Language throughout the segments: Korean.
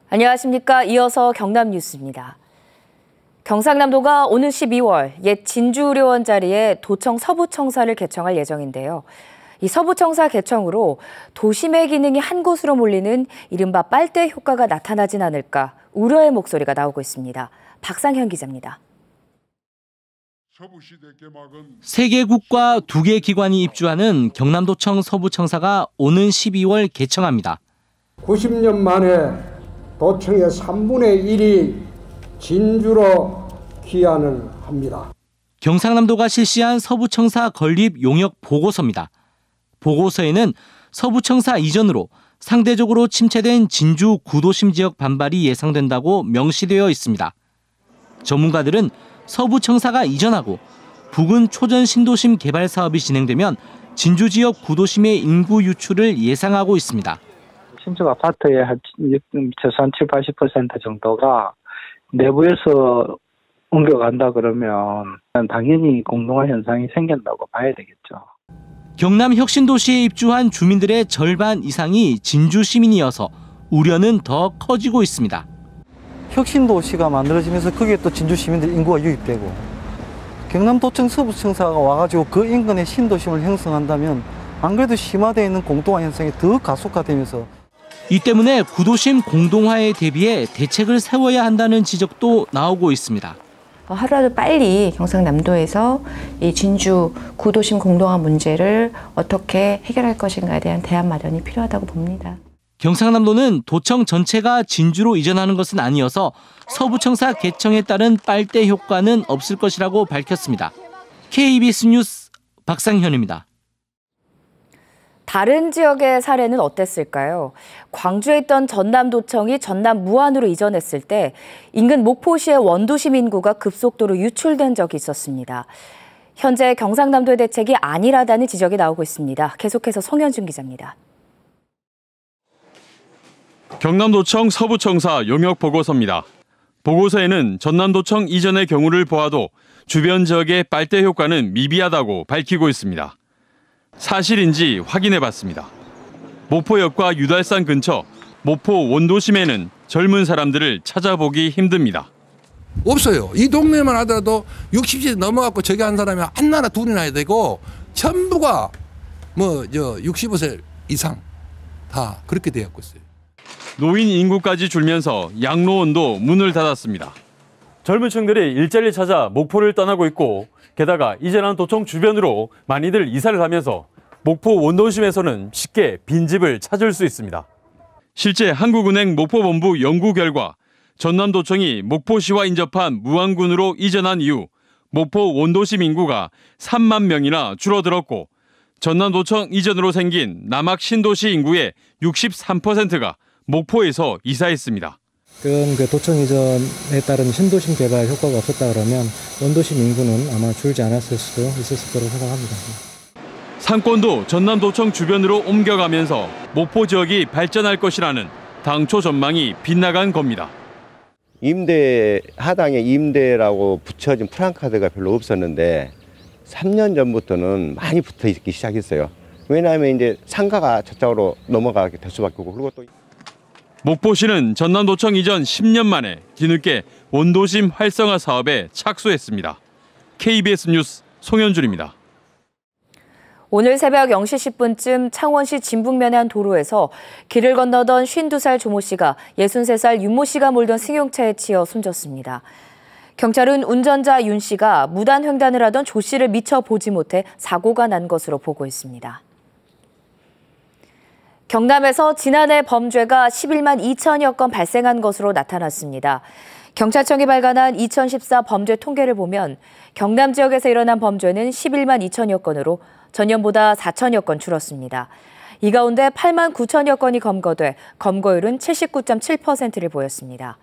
안녕하십니까. 이어서 경남 뉴스입니다. 경상남도가 오는 12월 옛 진주의료원 자리에 도청 서부청사를 개청할 예정인데요. 이 서부청사 개청으로 도심의 기능이 한 곳으로 몰리는 이른바 빨대 효과가 나타나진 않을까 우려의 목소리가 나오고 있습니다. 박상현 기자입니다. 세 개 국과 2개 기관이 입주하는 경남도청 서부청사가 오는 12월 개청합니다. 90년 만에 도청의 3분의 1이 진주로 귀환을 합니다. 경상남도가 실시한 서부청사 건립 용역 보고서입니다. 보고서에는 서부청사 이전으로 상대적으로 침체된 진주 구도심 지역 반발이 예상된다고 명시되어 있습니다. 전문가들은 서부청사가 이전하고 부근 초전 신도심 개발 사업이 진행되면 진주 지역 구도심의 인구 유출을 예상하고 있습니다. 신축 아파트의 최소한 70-80% 정도가 내부에서 옮겨간다 그러면 당연히 공동화 현상이 생긴다고 봐야 되겠죠. 경남 혁신도시에 입주한 주민들의 절반 이상이 진주 시민이어서 우려는 더 커지고 있습니다. 혁신도시가 만들어지면서 거기에 또 진주 시민들 인구가 유입되고 경남도청 서부청사가 와가지고 그 인근에 신도심을 형성한다면 안 그래도 심화되어 있는 공동화 현상이 더 가속화되면서 이 때문에 구도심 공동화에 대비해 대책을 세워야 한다는 지적도 나오고 있습니다. 하루라도 빨리 경상남도에서 이 진주 구도심 공동화 문제를 어떻게 해결할 것인가에 대한 대안 마련이 필요하다고 봅니다. 경상남도는 도청 전체가 진주로 이전하는 것은 아니어서 서부청사 개청에 따른 빨대 효과는 없을 것이라고 밝혔습니다. KBS 뉴스 박상현입니다. 다른 지역의 사례는 어땠을까요? 광주에 있던 전남도청이 전남 무안으로 이전했을 때 인근 목포시의 원도심 인구가 급속도로 유출된 적이 있었습니다. 현재 경상남도의 대책이 안일하다는 지적이 나오고 있습니다. 계속해서 송현준 기자입니다. 경남도청 서부청사 용역보고서입니다. 보고서에는 전남도청 이전의 경우를 보아도 주변 지역의 빨대 효과는 미비하다고 밝히고 있습니다. 사실인지 확인해봤습니다. 목포역과 유달산 근처 목포 원도심에는 젊은 사람들을 찾아보기 힘듭니다. 없어요. 이 동네만 하더라도 60세 넘어갖고 저기 한 사람이 한 나라 둘이나 해야 되고 전부가 65세 이상 다 그렇게 되었고 있어요. 노인 인구까지 줄면서 양로원도 문을 닫았습니다. 젊은 층들이 일자리를 찾아 목포를 떠나고 있고 게다가 이전한 도청 주변으로 많이들 이사를 하면서 목포 원도심에서는 쉽게 빈집을 찾을 수 있습니다. 실제 한국은행 목포본부 연구 결과 전남도청이 목포시와 인접한 무안군으로 이전한 이후 목포 원도심 인구가 3만 명이나 줄어들었고 전남도청 이전으로 생긴 남학 신도시 인구의 63%가 목포에서 이사했습니다. 그 도청 이전에 따른 신도심 개발 효과가 없었다 그러면 원도심 인구는 아마 줄지 않았을 수도 있었을 거라고 생각합니다. 상권도 전남도청 주변으로 옮겨가면서 목포 지역이 발전할 것이라는 당초 전망이 빗나간 겁니다. 임대 하당에 임대라고 붙여진 프랑카드가 별로 없었는데 3년 전부터는 많이 붙어 있기 시작했어요. 왜냐하면 이제 상가가 저쪽으로 넘어가게 될 수밖에 없고 그리고 또 목포시는 전남도청 이전 10년 만에 뒤늦게 원도심 활성화 사업에 착수했습니다. KBS 뉴스 송현준입니다. 오늘 새벽 0시 10분쯤 창원시 진북면의 한 도로에서 길을 건너던 52살 조모 씨가 63살 윤모 씨가 몰던 승용차에 치여 숨졌습니다. 경찰은 운전자 윤 씨가 무단 횡단을 하던 조 씨를 미처 보지 못해 사고가 난 것으로 보고 있습니다. 경남에서 지난해 범죄가 11만 2천여 건 발생한 것으로 나타났습니다. 경찰청이 발간한 2014 범죄 통계를 보면 경남 지역에서 일어난 범죄는 11만 2천여 건으로 전년보다 4천여 건 줄었습니다. 이 가운데 8만 9천여 건이 검거돼 검거율은 79.7%를 보였습니다.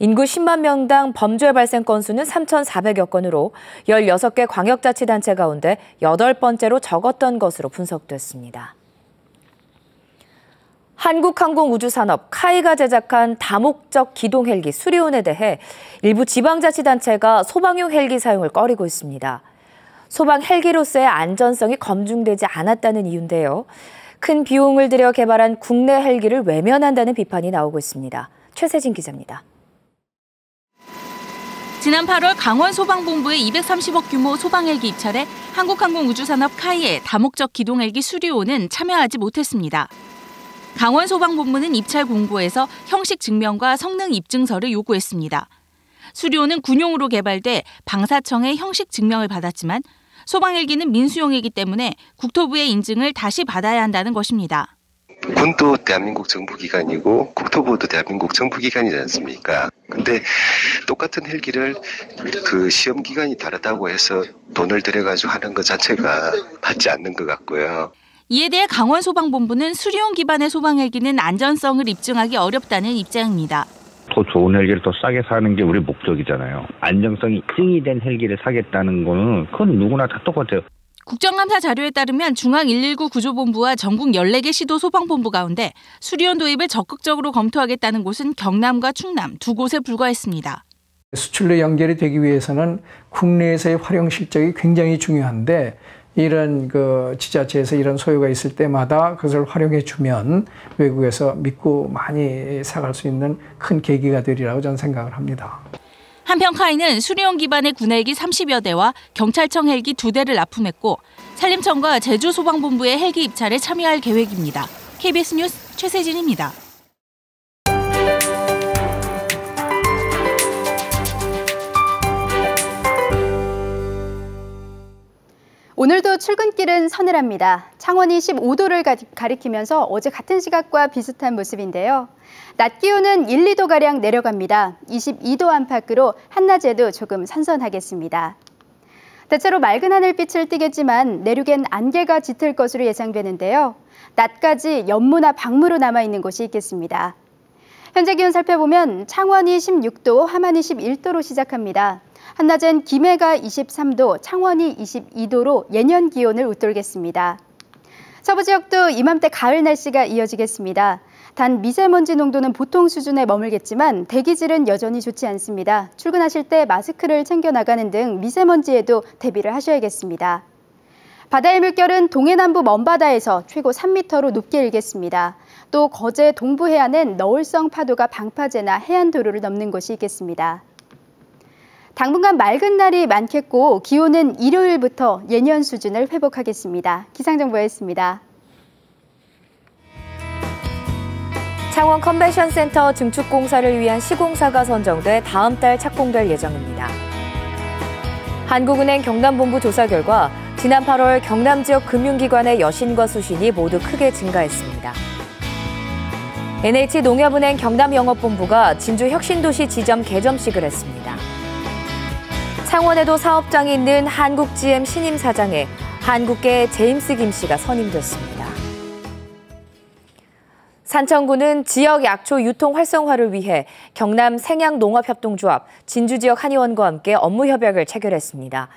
인구 10만 명당 범죄 발생 건수는 3,400여 건으로 16개 광역자치단체 가운데 8번째로 적었던 것으로 분석됐습니다. 한국항공우주산업 카이가 제작한 다목적 기동 헬기 수리온에 대해 일부 지방자치단체가 소방용 헬기 사용을 꺼리고 있습니다. 소방 헬기로서의 안전성이 검증되지 않았다는 이유인데요. 큰 비용을 들여 개발한 국내 헬기를 외면한다는 비판이 나오고 있습니다. 최세진 기자입니다. 지난 8월 강원소방본부의 230억 규모 소방헬기 입찰에 한국항공우주산업 카이의 다목적 기동헬기 수리호는 참여하지 못했습니다. 강원소방본부는 입찰 공고에서 형식 증명과 성능 입증서를 요구했습니다. 수리호는 군용으로 개발돼 방사청의 형식 증명을 받았지만 소방헬기는 민수용이기 때문에 국토부의 인증을 다시 받아야 한다는 것입니다. 군도 대한민국 정부기관이고 국토부도 대한민국 정부기관이지 않습니까? 근데 똑같은 헬기를 그 시험 기간이 다르다고 해서 돈을 들여가지고 하는 것 자체가 맞지 않는 것 같고요. 이에 대해 강원소방본부는 수리용 기반의 소방헬기는 안전성을 입증하기 어렵다는 입장입니다. 더 좋은 헬기를 더 싸게 사는 게 우리 목적이잖아요. 안정성이 입증이 된 헬기를 사겠다는 거는 그건 누구나 다 똑같아요. 국정감사 자료에 따르면 중앙119 구조본부와 전국 14개 시도 소방본부 가운데 수리용 도입을 적극적으로 검토하겠다는 곳은 경남과 충남 두 곳에 불과했습니다. 수출로 연결이 되기 위해서는 국내에서의 활용 실적이 굉장히 중요한데 이런 지자체에서 이런 소요가 있을 때마다 그것을 활용해 주면 외국에서 믿고 많이 사갈 수 있는 큰 계기가 되리라고 저는 생각을 합니다. 한편 카이는 수리용 기반의 군헬기 30여 대와 경찰청 헬기 2대를 납품했고 산림청과 제주소방본부의 헬기 입찰에 참여할 계획입니다. KBS 뉴스 최세진입니다. 오늘도 출근길은 서늘합니다. 창원이 15도를 가리키면서 어제 같은 시각과 비슷한 모습인데요. 낮 기온은 1, 2도가량 내려갑니다. 22도 안팎으로 한낮에도 조금 선선하겠습니다. 대체로 맑은 하늘빛을 띠겠지만 내륙엔 안개가 짙을 것으로 예상되는데요. 낮까지 연무나 방무로 남아있는 곳이 있겠습니다. 현재 기온 살펴보면 창원이 16도, 함안이 11도로 시작합니다. 한낮엔 김해가 23도, 창원이 22도로 예년 기온을 웃돌겠습니다. 서부 지역도 이맘때 가을 날씨가 이어지겠습니다. 단 미세먼지 농도는 보통 수준에 머물겠지만 대기질은 여전히 좋지 않습니다. 출근하실 때 마스크를 챙겨 나가는 등 미세먼지에도 대비를 하셔야겠습니다. 바다의 물결은 동해남부 먼바다에서 최고 3m로 높게 일겠습니다. 또 거제 동부 해안은 너울성 파도가 방파제나 해안도로를 넘는 곳이 있겠습니다. 당분간 맑은 날이 많겠고 기온은 일요일부터 예년 수준을 회복하겠습니다. 기상정보였습니다. 창원 컨벤션센터 증축 공사를 위한 시공사가 선정돼 다음 달 착공될 예정입니다. 한국은행 경남본부 조사 결과 지난 8월 경남 지역 금융기관의 여신과 수신이 모두 크게 증가했습니다. NH농협은행 경남영업본부가 진주 혁신도시 지점 개점식을 했습니다. 창원에도 사업장이 있는 한국GM 신임 사장에 한국계 제임스 김 씨가 선임됐습니다. 산청구는 지역 약초 유통 활성화를 위해 경남 생양농업협동조합, 진주지역 한의원과 함께 업무 협약을 체결했습니다.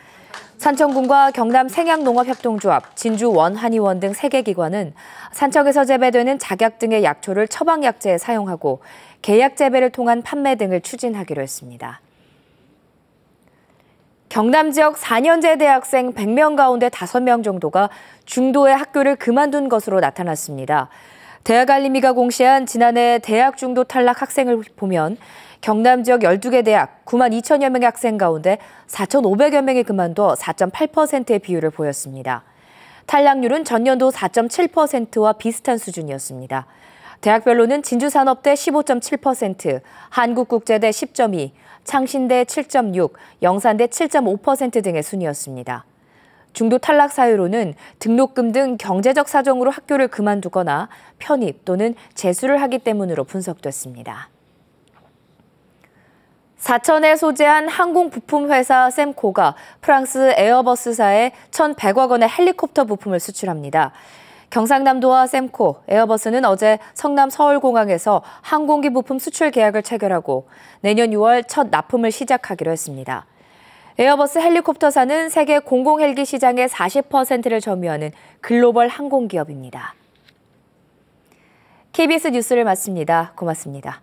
산청군과 경남 생양농업협동조합, 진주 원한의원 등 3개 기관은 산청에서 재배되는 작약 등의 약초를 처방약재에 사용하고 계약 재배를 통한 판매 등을 추진하기로 했습니다. 경남 지역 4년제 대학생 100명 가운데 5명 정도가 중도의 학교를 그만둔 것으로 나타났습니다. 대학알림이가 공시한 지난해 대학 중도 탈락 학생을 보면 경남 지역 12개 대학 9만 2천여 명의 학생 가운데 4,500여 명이 그만둬 4.8%의 비율을 보였습니다. 탈락률은 전년도 4.7%와 비슷한 수준이었습니다. 대학별로는 진주산업대 15.7%, 한국국제대 10.2%, 창신대 7.6%, 영산대 7.5% 등의 순이었습니다. 중도 탈락 사유로는 등록금 등 경제적 사정으로 학교를 그만두거나 편입 또는 재수를 하기 때문으로 분석됐습니다. 사천에 소재한 항공부품회사 셈코가 프랑스 에어버스사에 1,100억 원의 헬리콥터 부품을 수출합니다. 경상남도와 셈코, 에어버스는 어제 성남 서울공항에서 항공기 부품 수출 계약을 체결하고 내년 6월 첫 납품을 시작하기로 했습니다. 에어버스 헬리콥터사는 세계 공공헬기 시장의 40%를 점유하는 글로벌 항공기업입니다. KBS 뉴스를 마칩니다. 고맙습니다.